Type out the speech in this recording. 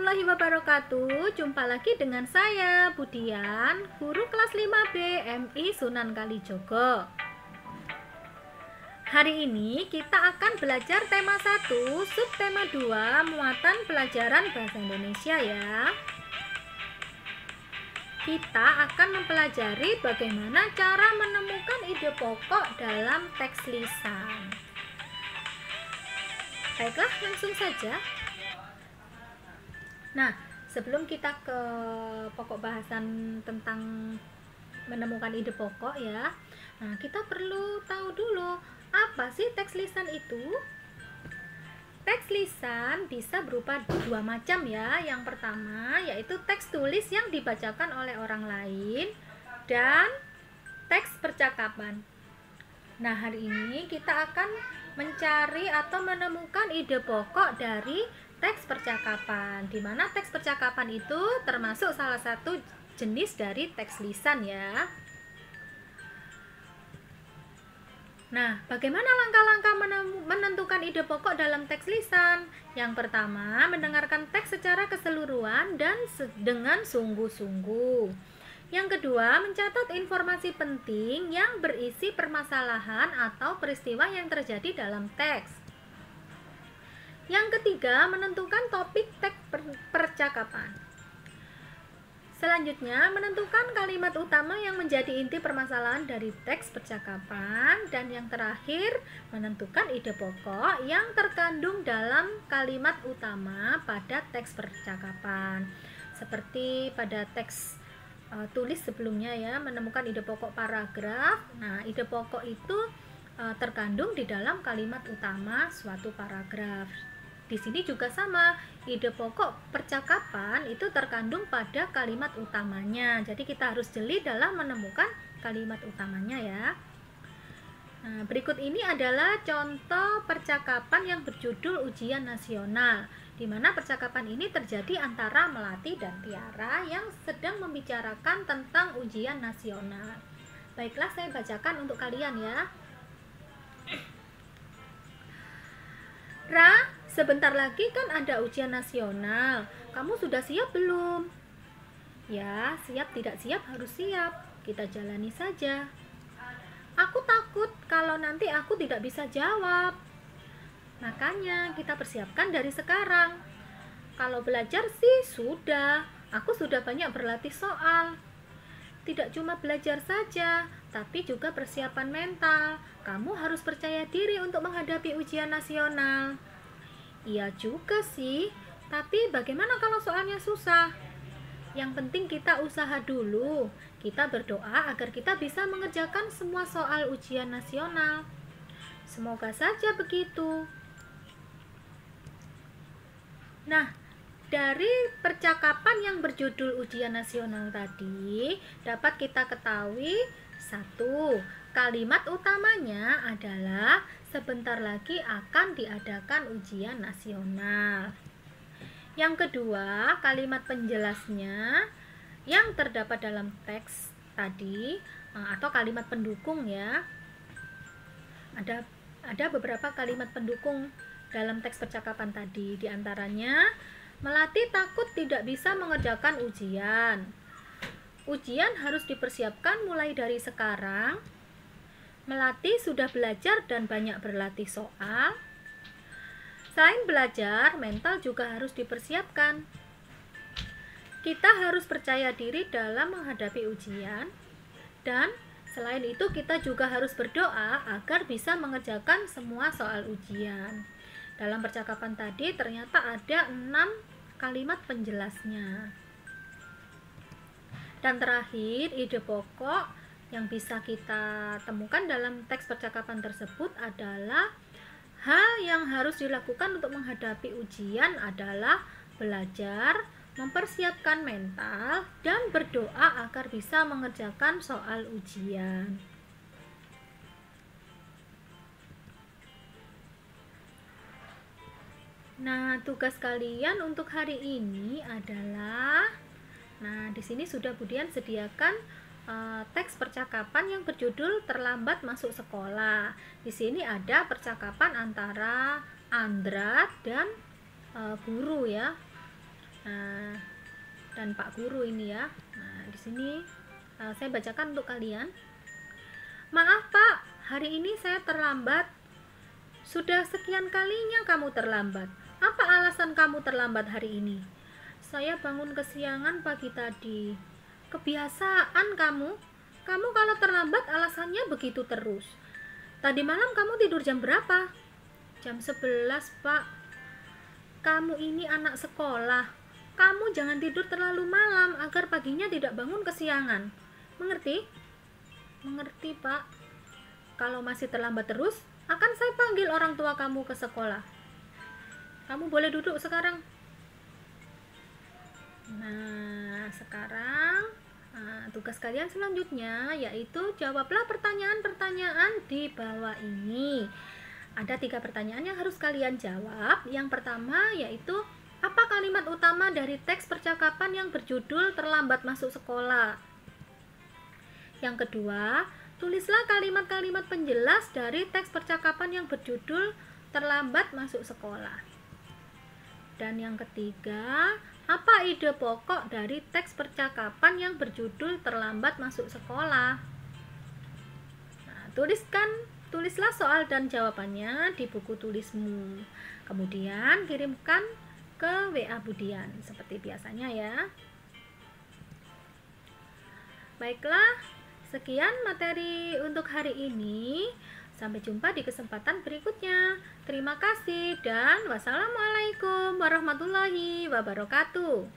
warahmatullahi wabarakatuh. Jumpa lagi dengan saya, Budian, guru kelas 5B MI Sunan Kalijogo. Hari ini kita akan belajar tema 1, subtema 2, muatan pelajaran bahasa Indonesia ya. Kita akan mempelajari bagaimana cara menemukan ide pokok dalam teks lisan. Baiklah, langsung saja. Nah, sebelum kita ke pokok bahasan tentang menemukan ide pokok ya, nah kita perlu tahu dulu apa sih teks lisan itu. Teks lisan bisa berupa dua macam ya. Yang pertama yaitu teks tulis yang dibacakan oleh orang lain dan teks percakapan. Nah, hari ini kita akan mencari atau menemukan ide pokok dari teks percakapan, di mana teks percakapan itu termasuk salah satu jenis dari teks lisan ya. Nah, bagaimana langkah-langkah menentukan ide pokok dalam teks lisan? Yang pertama, mendengarkan teks secara keseluruhan dan dengan sungguh-sungguh. Yang kedua, mencatat informasi penting yang berisi permasalahan atau peristiwa yang terjadi dalam teks. Yang ketiga, menentukan topik teks percakapan. Selanjutnya, menentukan kalimat utama yang menjadi inti permasalahan dari teks percakapan. Dan yang terakhir, menentukan ide pokok yang terkandung dalam kalimat utama pada teks percakapan. Seperti pada teks tulis sebelumnya ya, menemukan ide pokok paragraf. Nah, ide pokok itu terkandung di dalam kalimat utama suatu paragraf. Di sini juga sama, ide pokok percakapan itu terkandung pada kalimat utamanya. Jadi kita harus jeli dalam menemukan kalimat utamanya ya. Nah, berikut ini adalah contoh percakapan yang berjudul ujian nasional, di mana percakapan ini terjadi antara Melati dan Tiara yang sedang membicarakan tentang ujian nasional. Baiklah, saya bacakan untuk kalian ya. Ra, sebentar lagi kan ada ujian nasional. Kamu sudah siap belum? Ya, siap tidak siap harus siap. Kita jalani saja. Aku takut kalau nanti aku tidak bisa jawab. Makanya kita persiapkan dari sekarang. Kalau belajar sih sudah. Aku sudah banyak berlatih soal. Tidak cuma belajar saja, tapi juga persiapan mental. Kamu harus percaya diri untuk menghadapi ujian nasional. Iya juga sih, tapi bagaimana kalau soalnya susah? Yang penting kita usaha dulu. Kita berdoa agar kita bisa mengerjakan semua soal ujian nasional. Semoga saja begitu. Nah, dari percakapan yang berjudul ujian nasional tadi dapat kita ketahui, 1. Kalimat utamanya adalah sebentar lagi akan diadakan ujian nasional. Yang kedua, kalimat penjelasnya yang terdapat dalam teks tadi atau kalimat pendukung ya. Ada beberapa kalimat pendukung dalam teks percakapan tadi. Di antaranya, Melati takut tidak bisa mengerjakan ujian. Ujian harus dipersiapkan mulai dari sekarang. Melati sudah belajar dan banyak berlatih soal. Selain belajar, mental juga harus dipersiapkan. Kita harus percaya diri dalam menghadapi ujian. Dan selain itu kita juga harus berdoa agar bisa mengerjakan semua soal ujian. Dalam percakapan tadi ternyata ada 6 kalimat penjelasnya. Dan terakhir, ide pokok yang bisa kita temukan dalam teks percakapan tersebut adalah hal yang harus dilakukan untuk menghadapi ujian adalah belajar, mempersiapkan mental, dan berdoa agar bisa mengerjakan soal ujian. Nah, tugas kalian untuk hari ini adalah, nah di sini sudah Budian sediakan teks percakapan yang berjudul terlambat masuk sekolah. Di sini ada percakapan antara Andra dan guru ya. Nah, dan Pak Guru ini ya. Nah, di sini saya bacakan untuk kalian. Maaf Pak, hari ini saya terlambat. Sudah sekian kalinya kamu terlambat. Apa alasan kamu terlambat hari ini? Saya bangun kesiangan pagi tadi. Kebiasaan kamu. Kamu kalau terlambat alasannya begitu terus. Tadi malam kamu tidur jam berapa? Jam 11 Pak. Kamu ini anak sekolah. Kamu jangan tidur terlalu malam agar paginya tidak bangun kesiangan. Mengerti? Mengerti Pak. Kalau masih terlambat terus, akan saya panggil orang tua kamu ke sekolah. Kamu boleh duduk sekarang. Nah, sekarang tugas kalian selanjutnya yaitu jawablah pertanyaan-pertanyaan di bawah ini. Ada 3 pertanyaan yang harus kalian jawab. Yang pertama yaitu, apa kalimat utama dari teks percakapan yang berjudul terlambat masuk sekolah? Yang kedua, tulislah kalimat-kalimat penjelas dari teks percakapan yang berjudul terlambat masuk sekolah. Dan yang ketiga, apa ide pokok dari teks percakapan yang berjudul terlambat masuk sekolah? Nah, tulislah soal dan jawabannya di buku tulismu. Kemudian kirimkan ke WA Budian seperti biasanya ya. Baiklah, sekian materi untuk hari ini. Sampai jumpa di kesempatan berikutnya. Terima kasih dan wassalamualaikum warahmatullahi wabarakatuh.